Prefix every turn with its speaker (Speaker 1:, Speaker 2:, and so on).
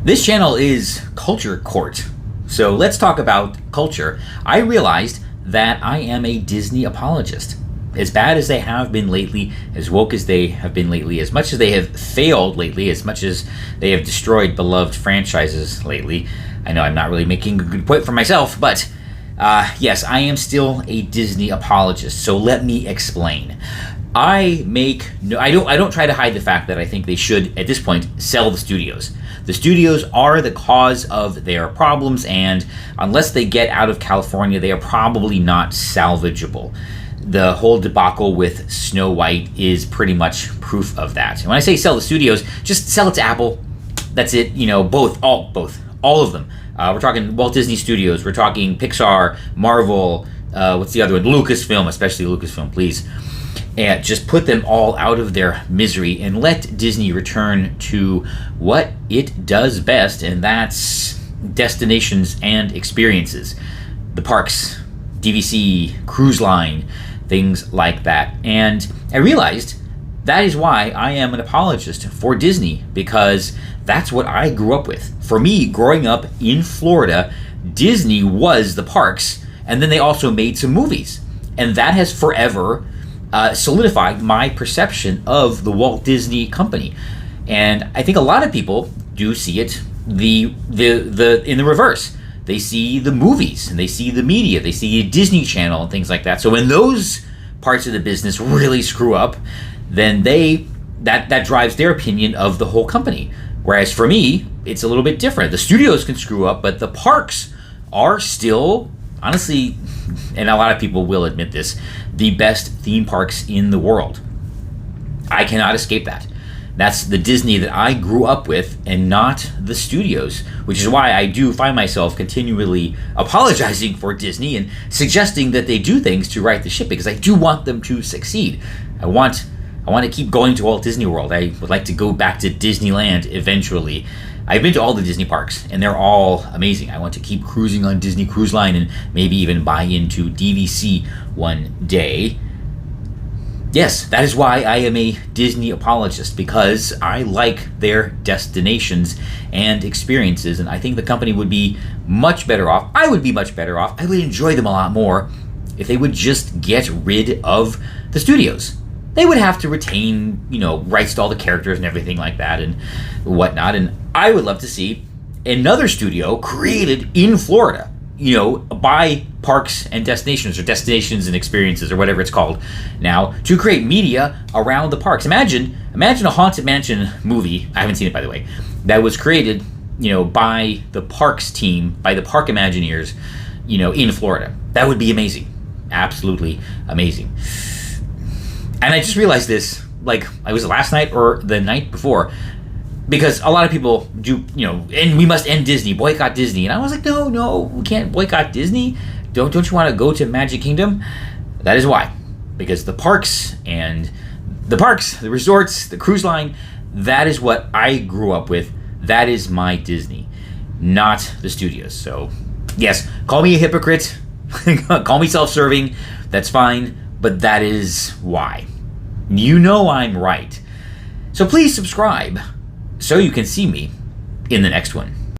Speaker 1: This channel is Culture Court. So let's talk about culture. I realized that I am a Disney apologist. As bad as they have been lately, as woke as they have been lately, as much as they have failed lately, as much as they have destroyed beloved franchises lately. I know I'm not really making a good point for myself, but yes, I am still a Disney apologist. So let me explain. I don't try to hide the fact that I think they should, at this point, sell the studios. The studios are the cause of their problems, and unless they get out of California, they are probably not salvageable. The whole debacle with Snow White is pretty much proof of that. And when I say sell the studios, just sell it to Apple. That's it. All of them. We're talking Walt Disney Studios. We're talking Pixar, Marvel. What's the other one? Lucasfilm, especially Lucasfilm, please. And just put them all out of their misery and let Disney return to what it does best, and that's destinations and experiences. The parks, DVC, cruise line, things like that. And I realized that is why I am an apologist for Disney, because that's what I grew up with. For me, growing up in Florida, Disney was the parks, and then they also made some movies. And that has forever solidified my perception of the Walt Disney Company. And I think a lot of people do see it in the reverse. They see the movies and they see the media, they see Disney Channel and things like that. So when those parts of the business really screw up, then that drives their opinion of the whole company. Whereas for me, it's a little bit different. The studios can screw up, but the parks are still, honestly, and a lot of people will admit this, the best theme parks in the world. I cannot escape that. That's the Disney that I grew up with and not the studios, which is why I do find myself continually apologizing for Disney and suggesting that they do things to right the ship, because I do want them to succeed. I want to keep going to Walt Disney World. I would like to go back to Disneyland eventually. I've been to all the Disney parks, and they're all amazing. I want to keep cruising on Disney Cruise Line and maybe even buy into DVC one day. Yes, that is why I am a Disney apologist, because I like their destinations and experiences, and I think the company would be much better off. I would be much better off. I would enjoy them a lot more if they would just get rid of the studios. They would have to retain, rights to all the characters and everything like that and whatnot. And I would love to see another studio created in Florida, by parks and destinations, or destinations and experiences, or whatever it's called now, to create media around the parks. Imagine a Haunted Mansion movie. I haven't seen it, by the way, that was created, by the parks team, by the park Imagineers, in Florida. That would be amazing. Absolutely amazing. And I just realized this, I was last night or the night before, because a lot of people do, and we must end Disney, boycott Disney. And I was like, no, we can't boycott Disney. Don't you want to go to Magic Kingdom? That is why. Because the parks, the resorts, the cruise line, that is what I grew up with. That is my Disney, not the studios. So, yes, call me a hypocrite, call me self-serving, that's fine. But that is why. I'm right. So please subscribe so you can see me in the next one.